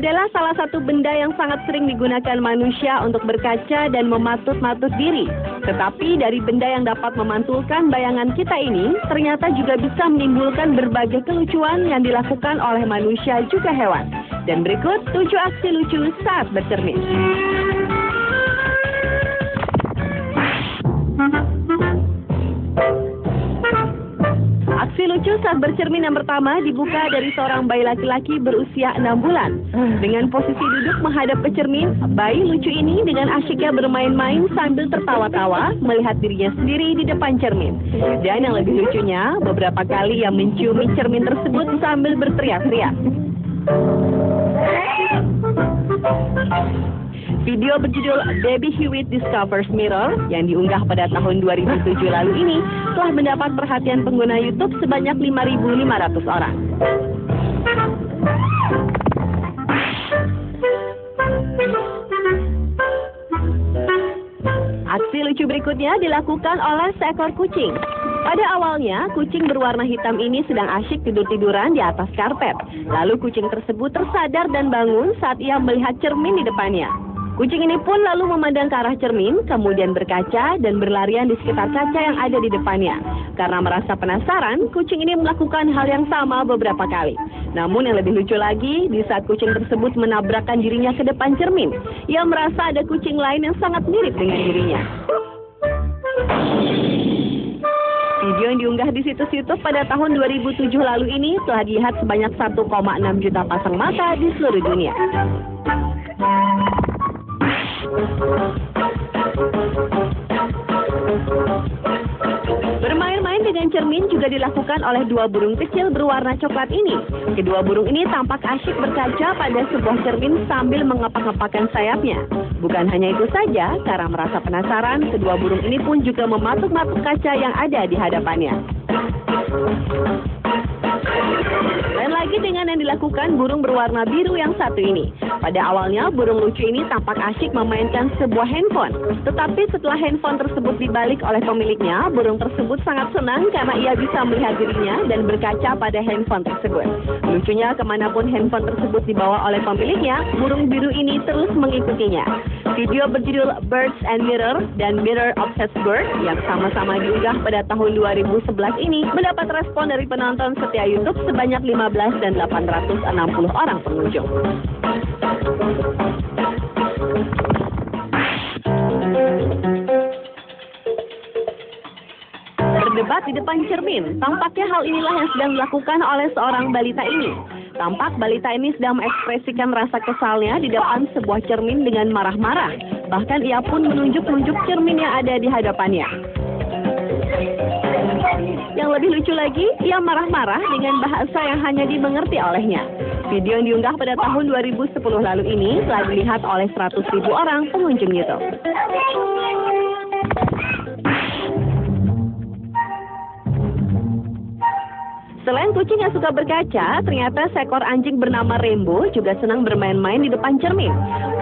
adalah salah satu benda yang sangat sering digunakan manusia untuk berkaca dan mematut-matut diri. Tetapi dari benda yang dapat memantulkan bayangan kita ini, ternyata juga bisa menimbulkan berbagai kelucuan yang dilakukan oleh manusia juga hewan. Dan berikut 7 aksi lucu saat bercermin. Aksi lucu saat bercermin yang pertama dibuka dari seorang bayi laki-laki berusia 6 bulan. Dengan posisi duduk menghadap ke cermin, bayi lucu ini dengan asyiknya bermain-main sambil tertawa-tawa melihat dirinya sendiri di depan cermin. Dan yang lebih lucunya, beberapa kali ia menciumi cermin tersebut sambil berteriak-teriak. Video berjudul Baby Hewitt Discovers Mirror yang diunggah pada tahun 2007 lalu ini telah mendapat perhatian pengguna YouTube sebanyak 5.500 orang. Aksi lucu berikutnya dilakukan oleh seekor kucing. Pada awalnya, kucing berwarna hitam ini sedang asyik tidur-tiduran di atas karpet. Lalu kucing tersebut tersadar dan bangun saat ia melihat cermin di depannya. Kucing ini pun lalu memandang ke arah cermin, kemudian berkaca dan berlarian di sekitar kaca yang ada di depannya. Karena merasa penasaran, kucing ini melakukan hal yang sama beberapa kali. Namun yang lebih lucu lagi, di saat kucing tersebut menabrakkan dirinya ke depan cermin, ia merasa ada kucing lain yang sangat mirip dengan dirinya. Video yang diunggah di situs YouTube pada tahun 2007 lalu ini telah dilihat sebanyak 1,6 juta pasang mata di seluruh dunia. Bermain-main dengan cermin juga dilakukan oleh 2 burung kecil berwarna coklat ini. Kedua burung ini tampak asyik berkaca pada sebuah cermin sambil mengepak-ngepakkan sayapnya. Bukan hanya itu saja, karena merasa penasaran, kedua burung ini pun juga mematuk-matuk kaca yang ada di hadapannya. Lain lagi dengan yang dilakukan burung berwarna biru yang satu ini. Pada awalnya, burung lucu ini tampak asyik memainkan sebuah handphone. Tetapi setelah handphone tersebut dibalik oleh pemiliknya, burung tersebut sangat senang karena ia bisa melihat dirinya dan berkaca pada handphone tersebut. Lucunya, kemanapun handphone tersebut dibawa oleh pemiliknya, burung biru ini terus mengikutinya. Video berjudul Birds and Mirror dan Mirror Obsessed Bird yang sama-sama diunggah pada tahun 2011 ini mendapat respon dari penonton setia YouTube sebanyak 15 dan 860 orang pengunjung. Berdebat di depan cermin, tampaknya hal inilah yang sedang dilakukan oleh seorang balita ini. Tampak balita ini sedang mengekspresikan rasa kesalnya di depan sebuah cermin dengan marah-marah. Bahkan ia pun menunjuk-nunjuk cermin yang ada di hadapannya. Yang lebih lucu lagi, ia marah-marah dengan bahasa yang hanya dimengerti olehnya. Video yang diunggah pada tahun 2010 lalu ini telah dilihat oleh 100.000 orang pengunjung YouTube. Selain kucing yang suka berkaca, ternyata seekor anjing bernama Rainbow juga senang bermain-main di depan cermin.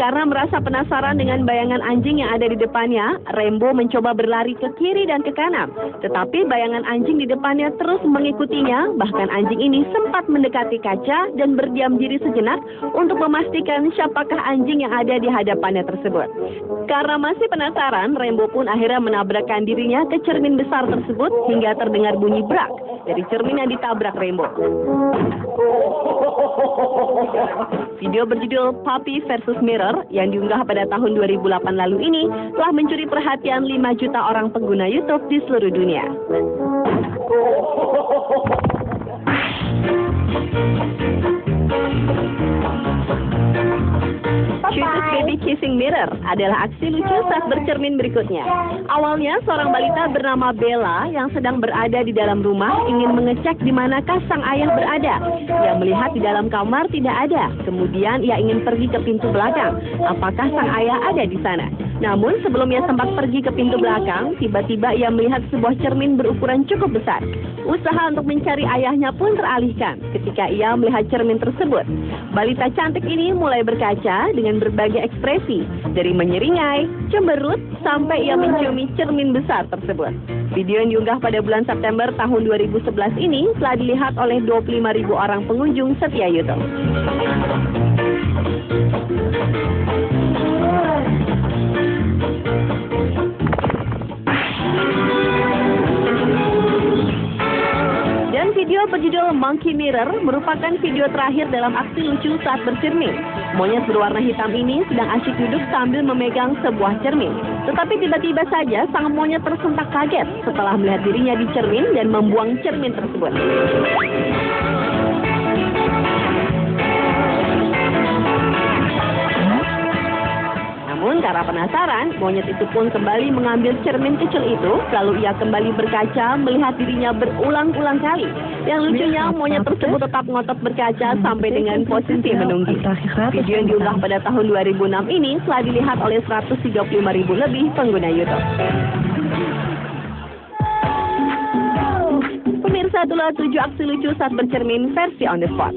Karena merasa penasaran dengan bayangan anjing yang ada di depannya, Rainbow mencoba berlari ke kiri dan ke kanan. Tetapi bayangan anjing di depannya terus mengikutinya, bahkan anjing ini sempat mendekati kaca dan berdiam diri sejenak untuk memastikan siapakah anjing yang ada di hadapannya tersebut. Karena masih penasaran, Rainbow pun akhirnya menabrakkan dirinya ke cermin besar tersebut hingga terdengar bunyi brak dari cermin yang ditabrak Rainbow. Video berjudul Puppy versus Mirror yang diunggah pada tahun 2008 lalu ini telah mencuri perhatian 5 juta orang pengguna YouTube di seluruh dunia. Cutest Baby Kissing Mirror adalah aksi lucu saat bercermin berikutnya. Awalnya, seorang balita bernama Bella yang sedang berada di dalam rumah ingin mengecek di manakah sang ayah berada. Ia melihat di dalam kamar tidak ada. Kemudian ia ingin pergi ke pintu belakang. Apakah sang ayah ada di sana? Namun sebelum ia sempat pergi ke pintu belakang, tiba-tiba ia melihat sebuah cermin berukuran cukup besar. Usaha untuk mencari ayahnya pun teralihkan ketika ia melihat cermin tersebut. Balita cantik ini mulai berkaca dengan berbagai ekspresi, dari menyeringai, cemberut, sampai ia menciumi cermin besar tersebut. Video yang diunggah pada bulan September tahun 2011 ini telah dilihat oleh 25.000 orang pengunjung setia YouTube. Dan video berjudul Monkey Mirror merupakan video terakhir dalam aksi lucu saat bercermin. Monyet berwarna hitam ini sedang asyik duduk sambil memegang sebuah cermin. Tetapi tiba-tiba saja sang monyet tersentak kaget setelah melihat dirinya di cermin dan membuang cermin tersebut. Namun karena penasaran, monyet itu pun kembali mengambil cermin kecil itu, lalu ia kembali berkaca melihat dirinya berulang-ulang kali. Yang lucunya, monyet tersebut tetap ngotot berkaca sampai dengan posisi menungging. Video yang diunggah pada tahun 2006 ini telah dilihat oleh 135.000 lebih pengguna YouTube. Pemirsa, itulah 7 aksi lucu saat bercermin versi on the spot.